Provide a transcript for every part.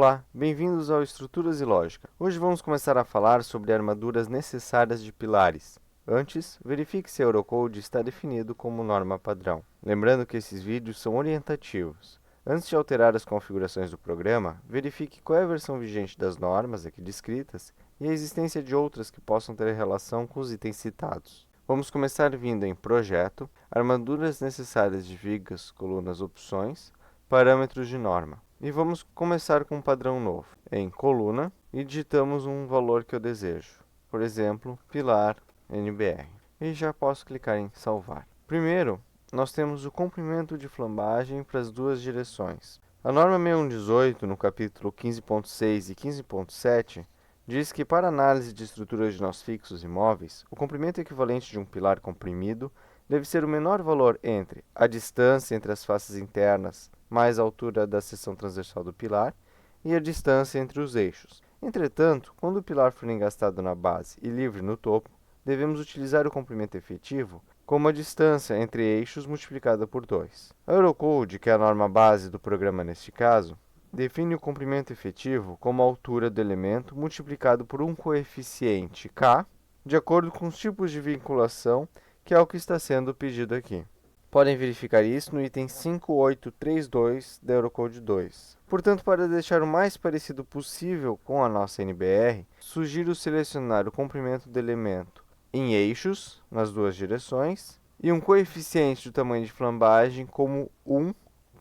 Olá, bem-vindos ao Estruturas e Lógica. Hoje vamos começar a falar sobre armaduras necessárias de pilares. Antes, verifique se a Eurocode está definido como norma padrão. Lembrando que esses vídeos são orientativos. Antes de alterar as configurações do programa, verifique qual é a versão vigente das normas aqui descritas e a existência de outras que possam ter relação com os itens citados. Vamos começar vindo em Projeto, Armaduras necessárias de vigas, colunas, opções, Parâmetros de norma. E vamos começar com um padrão novo. Em coluna, e digitamos um valor que eu desejo. Por exemplo, pilar NBR. E já posso clicar em salvar. Primeiro, nós temos o comprimento de flambagem para as duas direções. A norma 6118, no capítulo 15.6 e 15.7, diz que para análise de estruturas de nós fixos e móveis, o comprimento equivalente de um pilar comprimido deve ser o menor valor entre a distância entre as faces internas mais a altura da seção transversal do pilar e a distância entre os eixos. Entretanto, quando o pilar for engastado na base e livre no topo, devemos utilizar o comprimento efetivo como a distância entre eixos multiplicada por 2. A Eurocode, que é a norma base do programa neste caso, define o comprimento efetivo como a altura do elemento multiplicado por um coeficiente k, de acordo com os tipos de vinculação, que é o que está sendo pedido aqui. Podem verificar isso no item 5832 da Eurocode 2. Portanto, para deixar o mais parecido possível com a nossa NBR, sugiro selecionar o comprimento do elemento em eixos, nas duas direções, e um coeficiente do tamanho de flambagem como 1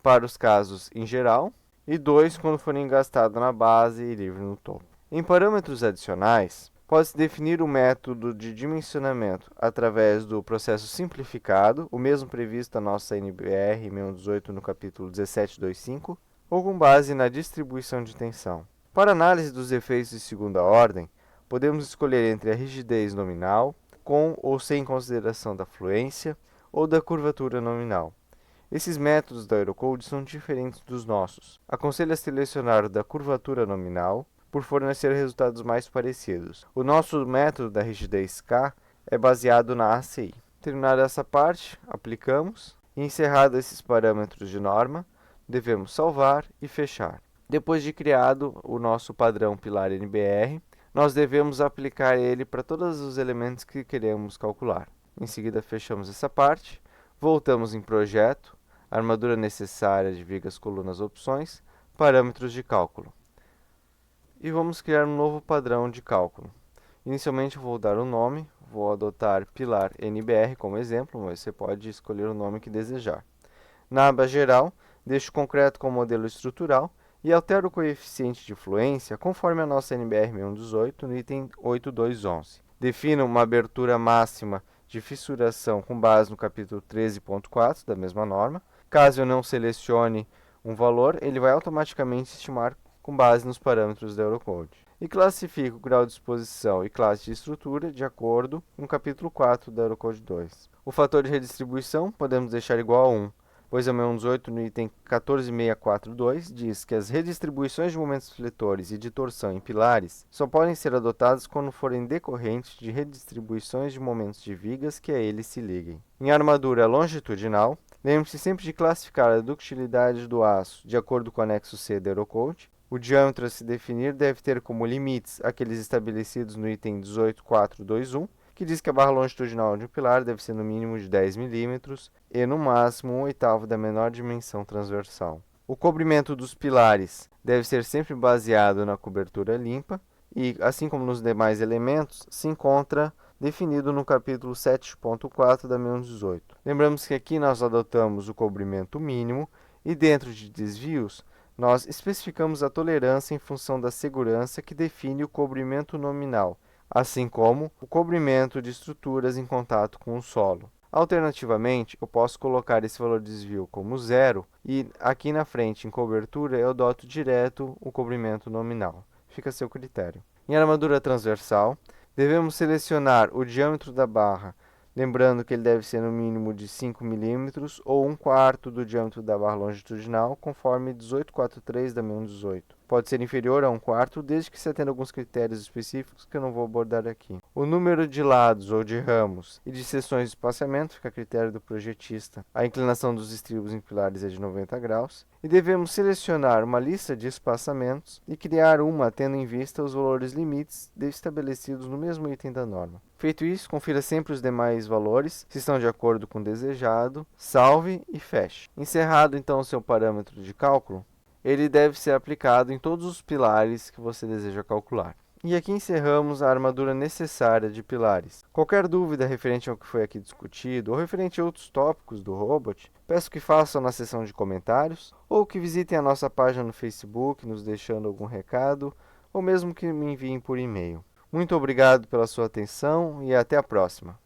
para os casos em geral, e 2 quando for engastado na base e livre no topo. Em parâmetros adicionais, pode-se definir o método de dimensionamento através do processo simplificado, o mesmo previsto na nossa NBR 6118 no capítulo 1725, ou com base na distribuição de tensão. Para análise dos efeitos de segunda ordem, podemos escolher entre a rigidez nominal, com ou sem consideração da fluência, ou da curvatura nominal. Esses métodos da Eurocode são diferentes dos nossos. Aconselho a selecionar o da curvatura nominal, por fornecer resultados mais parecidos. O nosso método da rigidez K é baseado na ACI. Terminada essa parte, aplicamos, e encerrado esses parâmetros de norma, devemos salvar e fechar. Depois de criado o nosso padrão pilar NBR, nós devemos aplicar ele para todos os elementos que queremos calcular. Em seguida, fechamos essa parte, voltamos em Projeto, Armadura necessária de vigas, colunas, opções, Parâmetros de cálculo. E vamos criar um novo padrão de cálculo. Inicialmente vou dar um nome, vou adotar pilar NBR como exemplo, mas você pode escolher o nome que desejar. Na aba geral, deixo o concreto como modelo estrutural e altero o coeficiente de fluência conforme a nossa NBR 6118 no item 8211. Defino uma abertura máxima de fissuração com base no capítulo 13.4 da mesma norma. Caso eu não selecione um valor, ele vai automaticamente estimar com base nos parâmetros da Eurocode. E classifico o grau de exposição e classe de estrutura de acordo com o capítulo 4 da Eurocode 2. O fator de redistribuição podemos deixar igual a 1, pois a 6118 no item 14642 diz que as redistribuições de momentos fletores e de torção em pilares só podem ser adotadas quando forem decorrentes de redistribuições de momentos de vigas que a eles se liguem. Em armadura longitudinal, lembre-se sempre de classificar a ductilidade do aço de acordo com o anexo C da Eurocode. O diâmetro a se definir deve ter como limites aqueles estabelecidos no item 18421, que diz que a barra longitudinal de um pilar deve ser no mínimo de 10 mm e no máximo 1/8 da menor dimensão transversal. O cobrimento dos pilares deve ser sempre baseado na cobertura limpa e, assim como nos demais elementos, se encontra definido no capítulo 7.4 da 6118. Lembramos que aqui nós adotamos o cobrimento mínimo e dentro de desvios, nós especificamos a tolerância em função da segurança que define o cobrimento nominal, assim como o cobrimento de estruturas em contato com o solo. Alternativamente, eu posso colocar esse valor de desvio como 0 e aqui na frente, em cobertura, eu adoto direto o cobrimento nominal. Fica a seu critério. Em armadura transversal, devemos selecionar o diâmetro da barra, lembrando que ele deve ser no mínimo de 5 mm ou 1/4 do diâmetro da barra longitudinal, conforme 1843 da 6118. pode ser inferior a 1/4, desde que se atenda a alguns critérios específicos que eu não vou abordar aqui. O número de lados ou de ramos e de seções de espaçamento fica a critério do projetista. A inclinação dos estribos em pilares é de 90 graus. E devemos selecionar uma lista de espaçamentos e criar uma tendo em vista os valores limites estabelecidos no mesmo item da norma. Feito isso, confira sempre os demais valores, se estão de acordo com o desejado, salve e feche. Encerrado então o seu parâmetro de cálculo, ele deve ser aplicado em todos os pilares que você deseja calcular. E aqui encerramos a armadura necessária de pilares. Qualquer dúvida referente ao que foi aqui discutido ou referente a outros tópicos do robot, peço que façam na seção de comentários ou que visitem a nossa página no Facebook, nos deixando algum recado, ou mesmo que me enviem por e-mail. Muito obrigado pela sua atenção e até a próxima!